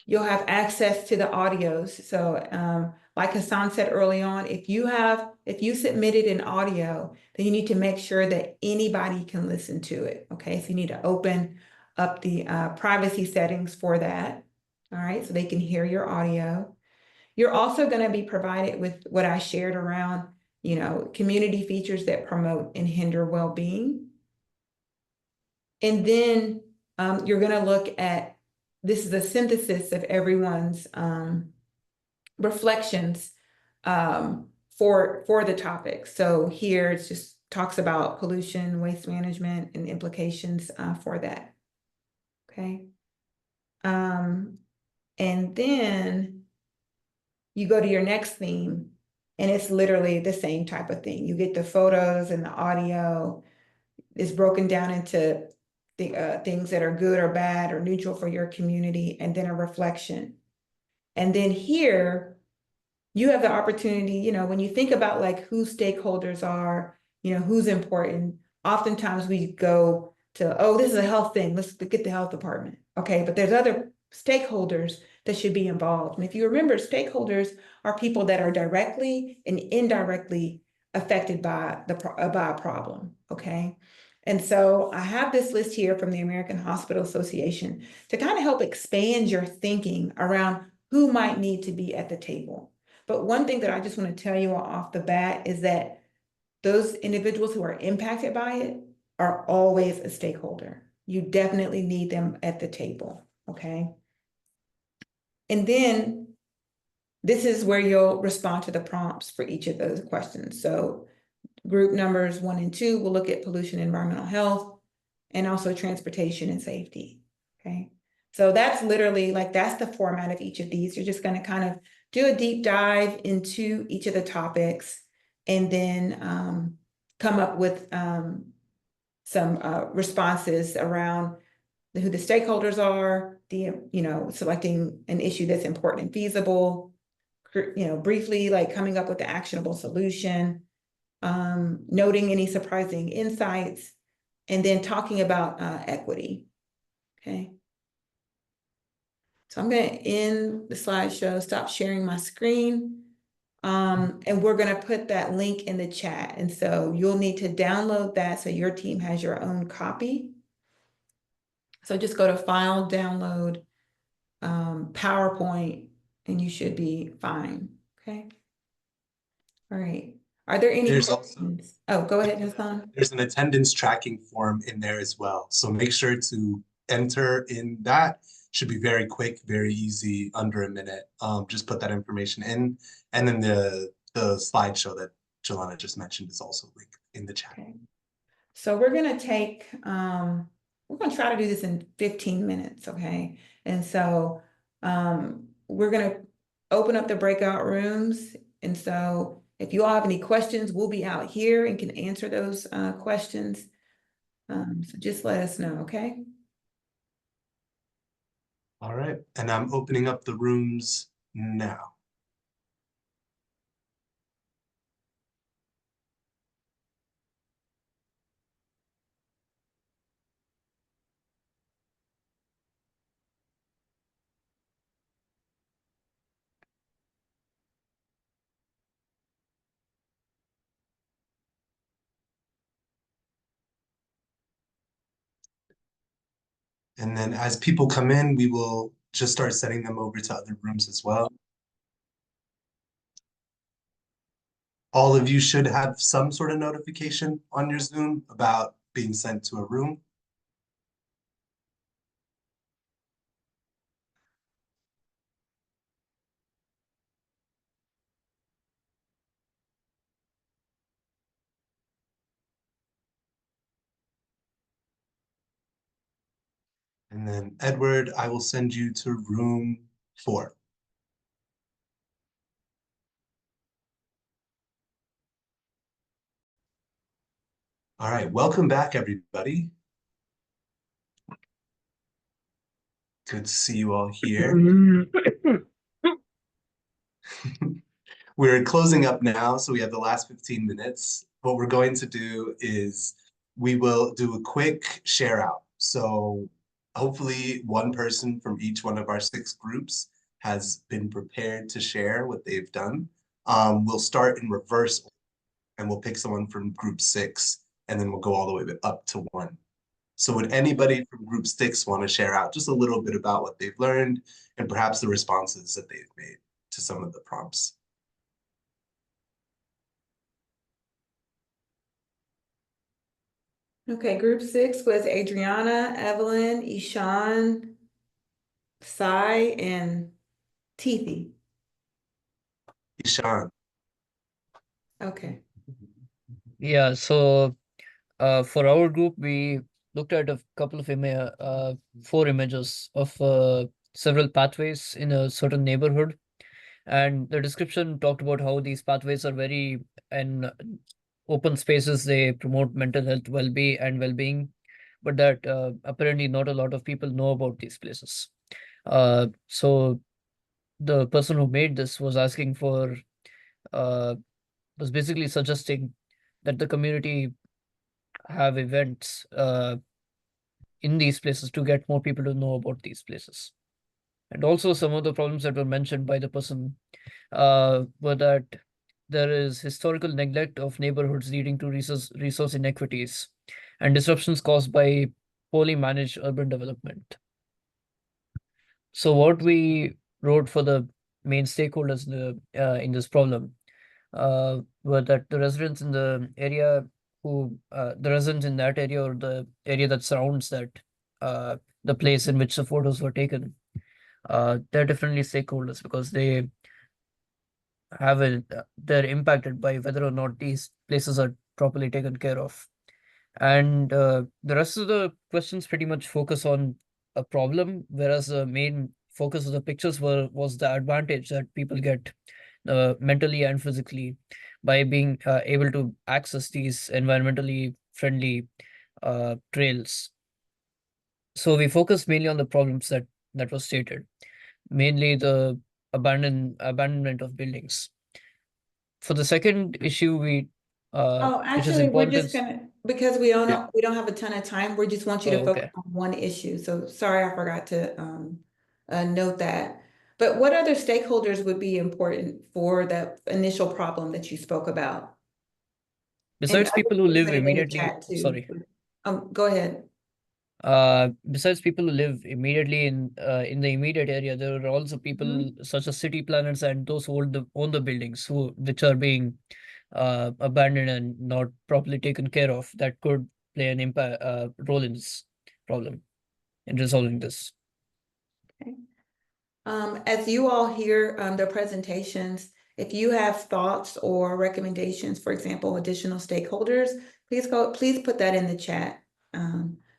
You'll have access to the audios. So like Hassan said early on, if you submitted an audio, then you need to make sure that anybody can listen to it. Okay, so you need to open up the privacy settings for that. All right, so they can hear your audio. You're also going to be provided with what I shared around, community features that promote and hinder well-being. And then you're going to look at, this is a synthesis of everyone's reflections for the topic. So here it just talks about pollution, waste management, and implications for that. Okay. And then you go to your next theme, and it's literally the same type of thing. You get the photos and the audio. It's broken down into the things that are good or bad or neutral for your community, and then a reflection. And then here, you have the opportunity, when you think about like who stakeholders are, who's important, oftentimes we go to, oh, this is a health thing, let's get the health department. Okay, but there's other stakeholders that should be involved. And if you remember, stakeholders are people that are directly and indirectly affected by a problem, okay? And so I have this list here from the American Hospital Association to kind of help expand your thinking around who might need to be at the table. But one thing that I just want to tell you off the bat is that those individuals who are impacted by it are always a stakeholder. You definitely need them at the table, okay? And then this is where you'll respond to the prompts for each of those questions. So group numbers 1 and 2 will look at pollution, environmental health, and also transportation and safety, okay? So that's literally that's the format of each of these. You're just going to kind of do a deep dive into each of the topics and then come up with some responses around who the stakeholders are, selecting an issue that's important and feasible, briefly coming up with the actionable solution, noting any surprising insights, and then talking about equity, okay? So I'm going to end the slideshow, stop sharing my screen, and we're going to put that link in the chat. And so you'll need to download that so your team has your own copy. So just go to File, Download, PowerPoint, and you should be fine, okay? All right. Are there any questions? Oh, go ahead, Hassan. There's an attendance tracking form in there as well. So make sure to enter in that. Should be very quick, very easy, under a minute. Just put that information in. And then the slideshow that Jelana just mentioned is also linked in the chat. Okay. So we're going to take, we're going to try to do this in 15 minutes, okay? And so we're going to open up the breakout rooms. And so if you all have any questions, we'll be out here and can answer those questions. So just let us know, okay? All right, and I'm opening up the rooms now. And then as people come in, we will just start sending them over to other rooms as well. All of you should have some sort of notification on your Zoom about being sent to a room. And then Edward, I will send you to room 4. All right, welcome back, everybody. Good to see you all here. We're closing up now, so we have the last 15 minutes. What we're going to do is we will do a quick share out. So hopefully one person from each one of our 6 groups has been prepared to share what they've done. We'll start in reverse and we'll pick someone from group 6 and then we'll go all the way up to 1. So would anybody from group 6 want to share out just a little bit about what they've learned and perhaps the responses that they've made to some of the prompts? Okay, group 6 was Adriana, Evelyn, Ishan, Sai, and Tithi. Ishan. Okay. Yeah, so for our group, we looked at a couple of 4 images of several pathways in a certain neighborhood. And the description talked about how these pathways are very in open spaces, they promote mental health well-being, but that apparently not a lot of people know about these places. So the person who made this was asking for, was basically suggesting that the community have events in these places to get more people to know about these places. And also some of the problems that were mentioned by the person were that there is historical neglect of neighborhoods leading to resource inequities and disruptions caused by poorly managed urban development. So what we wrote for the main stakeholders in this problem were that the residents in the area the residents in that area or the area that surrounds that the place in which the photos were taken, they're definitely stakeholders because they're impacted by whether or not these places are properly taken care of. And the rest of the questions pretty much focus on a problem, whereas the main focus of the pictures was the advantage that people get mentally and physically by being able to access these environmentally friendly trails. So we focused mainly on the problems that was stated, mainly the abandonment of buildings. For the second issue, which is Actually, we're important. just gonna, because we don't have a ton of time, we just want you to focus Okay. on one issue. So sorry, I forgot to note that. But what other stakeholders would be important for the initial problem that you spoke about? Besides And I people who will live put it in the immediately, chat too. sorry. Go ahead. Besides people who live immediately in the immediate area, there are also people such as city planners and those who own the buildings which are being abandoned and not properly taken care of, that could play an role in this problem, in resolving this. Okay. As you all hear the presentations, if you have thoughts or recommendations, for example, additional stakeholders, please put that in the chat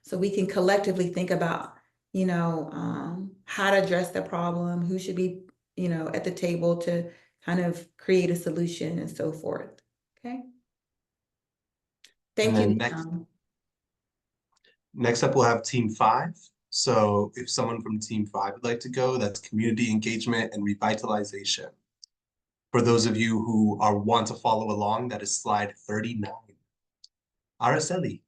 so we can collectively think about, how to address the problem, who should be, at the table to kind of create a solution and so forth. Okay. Thank you. Next up, we'll have team 5. So if someone from team 5 would like to go, that's community engagement and revitalization. For those of you who want to follow along, that is slide 39. Araceli.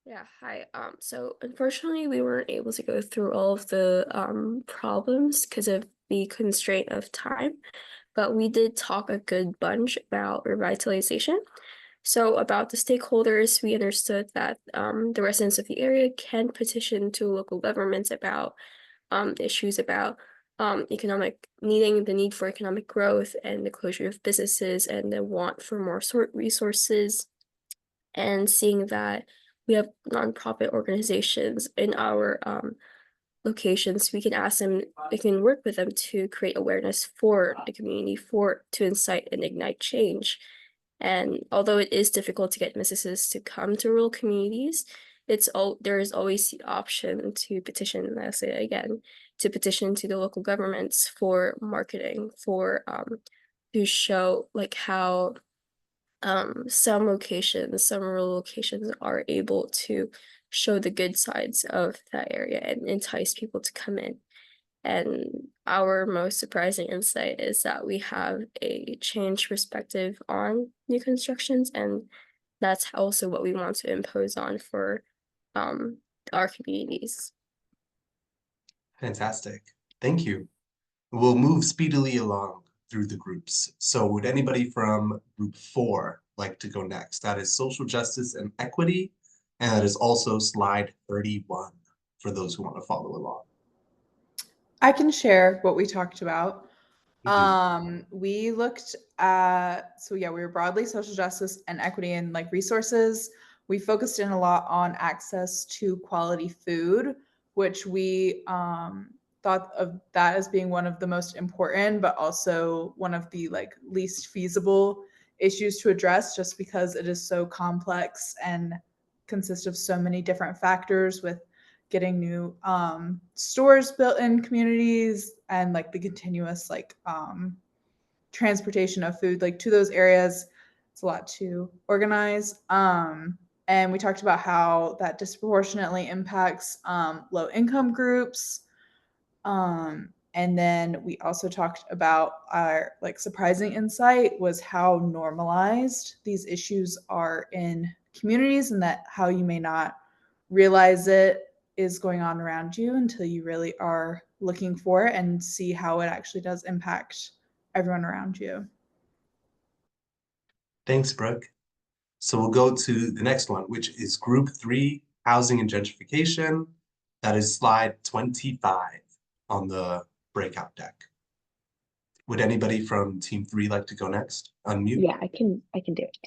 Yeah, hi. So unfortunately, we weren't able to go through all of the problems because of the constraint of time, but we did talk a good bunch about revitalization. So about the stakeholders, we understood that the residents of the area can petition to local governments about issues about the need for economic growth and the closure of businesses and the want for more resources, and seeing that we have nonprofit organizations in our locations, we can work with them to create awareness for the community, to incite and ignite change. And although it is difficult to get businesses to come to rural communities, there is always the option to petition, I'll say it again, to petition to the local governments for marketing, to show like how some rural locations are able to show the good sides of that area and entice people to come in. And our most surprising insight is that we have a changed perspective on new constructions, and that's also what we want to impose on for our communities. Fantastic. Thank you. We'll move speedily along through the groups. So would anybody from group 4 like to go next? That is social justice and equity, and that is also slide 31 for those who want to follow along. I can share what we talked about. Mhm. We looked at, we were broadly social justice and equity and like resources. We focused in a lot on access to quality food, which we thought of that as being one of the most important, but also one of the like least feasible issues to address, just because it is so complex and consists of so many different factors, with getting new stores built in communities and like the continuous like transportation of food like to those areas. It's a lot to organize. And we talked about how that disproportionately impacts low income groups. And then we also talked about our like surprising insight was how normalized these issues are in communities, and that how you may not realize it is going on around you until you really are looking for it and see how it actually does impact everyone around you. Thanks, Brooke. So we'll go to the next one, which is group 3, housing and gentrification. That is slide 25 on the breakout deck. Would anybody from team 3 like to go next? Unmute. Yeah, I can do it.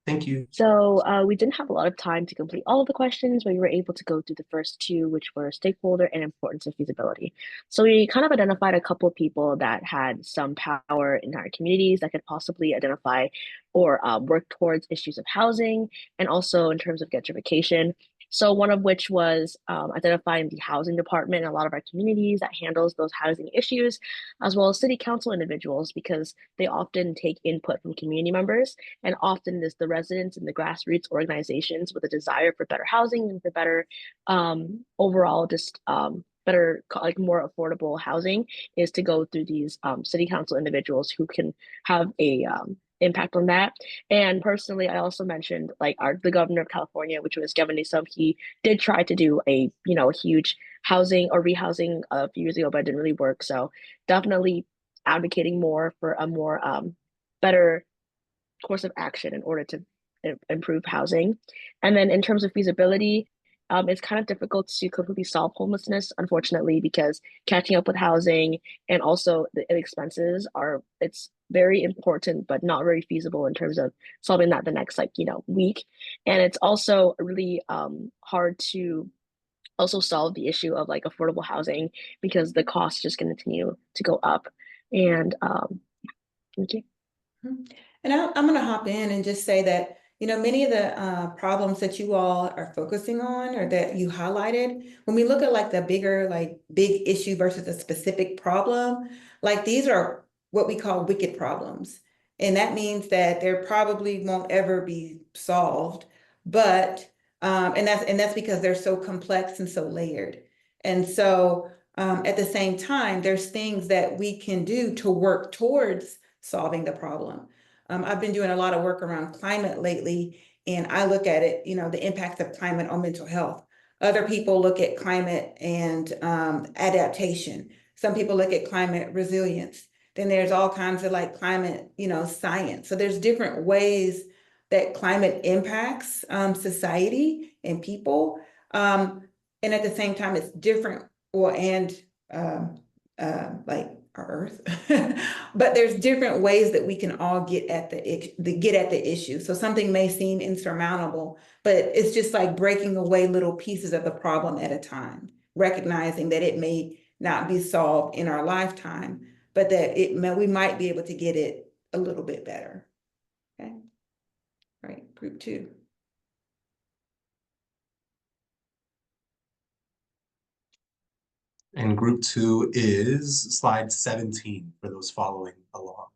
Thank you. So we didn't have a lot of time to complete all of the questions, but we were able to go through the first 2, which were stakeholder and importance of feasibility. So we kind of identified a couple of people that had some power in our communities that could possibly identify or work towards issues of housing, and also in terms of gentrification. So one of which was identifying the housing department in a lot of our communities that handles those housing issues, as well as city council individuals, because they often take input from community members, and often it's the residents and the grassroots organizations with a desire for better housing and for better overall just better, like more affordable housing, is to go through these city council individuals who can have a impact on that. And personally, I also mentioned like the governor of California, which was Gavin Newsom. He did try to do a huge housing or rehousing a few years ago, but it didn't really work. So definitely advocating more for a more better course of action in order to improve housing. And then in terms of feasibility, it's kind of difficult to completely solve homelessness, unfortunately, because catching up with housing and also the expenses it's very important, but not very feasible in terms of solving that the next week. And it's also really hard to also solve the issue of like affordable housing, because the costs just continue to go up. And thank you. And I'm going to hop in and just say that, many of the problems that you all are focusing on or that you highlighted, when we look at like the bigger, like big issue versus a specific problem, like these are what we call wicked problems. And that means that there probably won't ever be solved, but, and that's because they're so complex and so layered. And so at the same time, there's things that we can do to work towards solving the problem. I've been doing a lot of work around climate lately, and I look at it, the impacts of climate on mental health. Other people look at climate and adaptation. Some people look at climate resilience. Then there's all kinds of like climate, science. So there's different ways that climate impacts society and people. And at the same time, it's different, like our Earth, but there's different ways that we can all get at the issue. So something may seem insurmountable, but it's just like breaking away little pieces of the problem at a time, recognizing that it may not be solved in our lifetime, but that we might be able to get it a little bit better. Okay, right, group 2. And group 2 is slide 17 for those following along.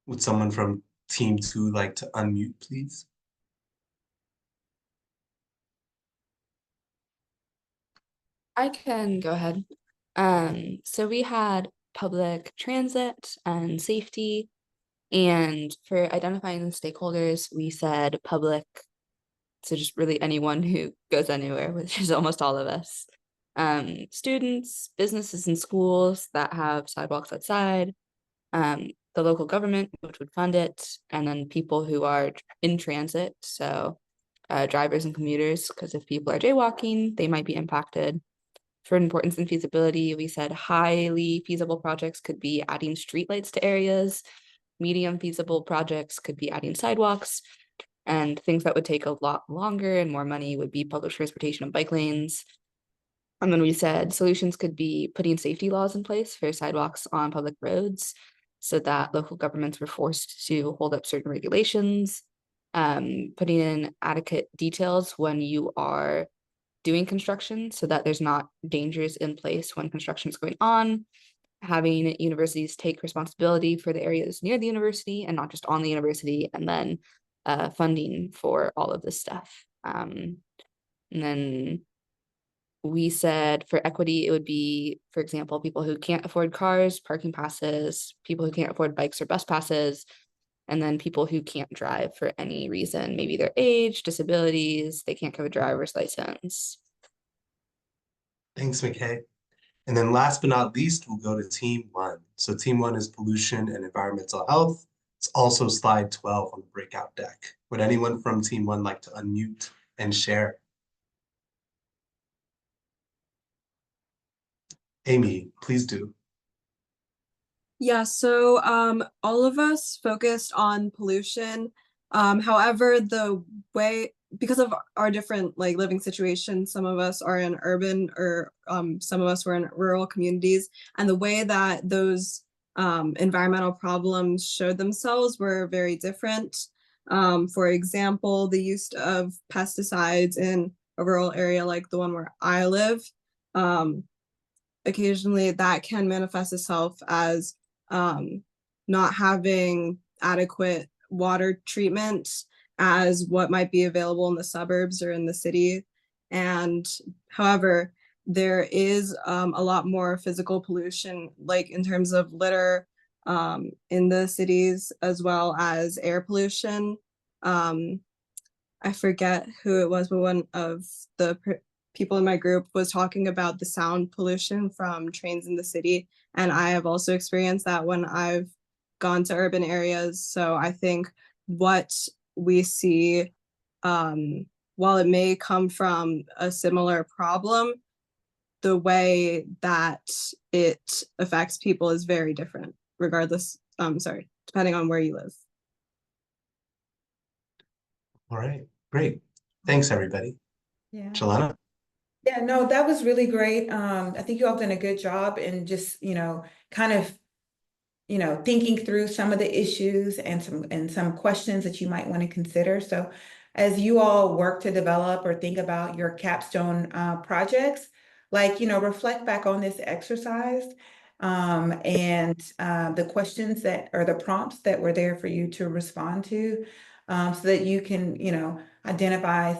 Would someone from team 2 like to unmute, please? I can go ahead. So we had public transit and safety, and for identifying the stakeholders, we said public, so just really anyone who goes anywhere, which is almost all of us. Students, businesses and schools that have sidewalks outside, the local government, which would fund it, and then people who are in transit, so drivers and commuters, because if people are jaywalking, they might be impacted. For importance and feasibility, we said highly feasible projects could be adding streetlights to areas, medium feasible projects could be adding sidewalks, and things that would take a lot longer and more money would be public transportation and bike lanes. And then we said solutions could be putting safety laws in place for sidewalks on public roads so that local governments were forced to hold up certain regulations, putting in adequate details when you are doing construction so that there's not dangers in place when construction is going on, having universities take responsibility for the areas near the university and not just on the university, and then funding for all of this stuff. And then we said for equity, it would be, for example, people who can't afford cars, parking passes, people who can't afford bikes or bus passes, and then people who can't drive for any reason, maybe their age, disabilities, they can't have a driver's license. Thanks, McKay. And then last but not least, we'll go to team 1. So team 1 is pollution and environmental health. It's also slide 12 on the breakout deck. Would anyone from team 1 like to unmute and share? Amy, please do. Yeah, so all of us focused on pollution. However, because of our different like living situations, some of us are in urban or some of us were in rural communities, and the way that those environmental problems showed themselves were very different. For example, the use of pesticides in a rural area like the one where I live, occasionally that can manifest itself as not having adequate water treatment as what might be available in the suburbs or in the city. And however, there is a lot more physical pollution, like in terms of litter in the cities, as well as air pollution. I forget who it was, but one of the people in my group was talking about the sound pollution from trains in the city. And I have also experienced that when I've gone to urban areas. So I think what we see, while it may come from a similar problem, the way that it affects people is very different, regardless, depending on where you live. All right, great. Thanks, everybody. Yeah. Shalana? Yeah, no, that was really great. I think you all done a good job in just, kind of, thinking through some of the issues and some questions that you might want to consider. So as you all work to develop or think about your capstone projects, reflect back on this exercise and the questions or the prompts that were there for you to respond to, so that you can, identify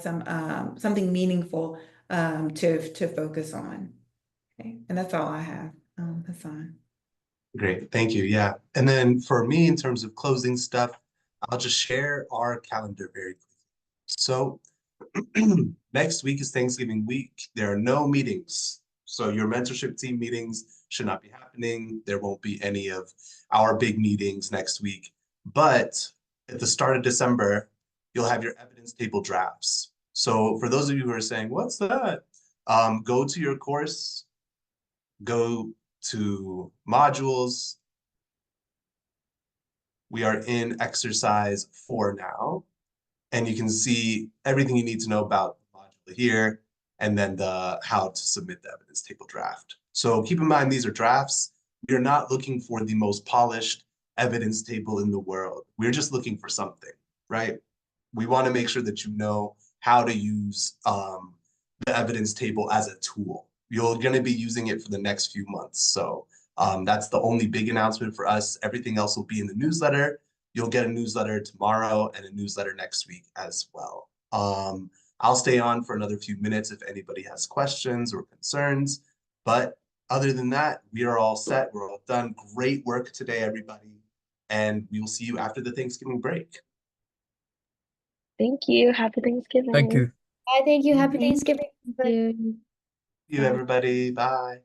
something meaningful to focus on. Okay, and that's all I have. Hassan. Great, thank you. Yeah, and then for me, in terms of closing stuff, I'll just share our calendar very quickly. So next week is Thanksgiving week. There are no meetings. So your mentorship team meetings should not be happening. There won't be any of our big meetings next week. But at the start of December, you'll have your evidence table drafts. So for those of you who are saying, what's that? Go to your course, go to modules. We are in exercise 4 now, and you can see everything you need to know about the module here, and then the how to submit the evidence table draft. So keep in mind, these are drafts. We are not looking for the most polished evidence table in the world. We're just looking for something, right? We want to make sure that you know how to use the evidence table as a tool. You're going to be using it for the next few months. So that's the only big announcement for us. Everything else will be in the newsletter. You'll get a newsletter tomorrow and a newsletter next week as well. I'll stay on for another few minutes if anybody has questions or concerns. But other than that, we are all set. We're all done. Great work today, everybody. And we will see you after the Thanksgiving break. Thank you. Happy Thanksgiving. Thank you. Bye, thank you. Happy Thank Thanksgiving. you. See you, everybody. Bye.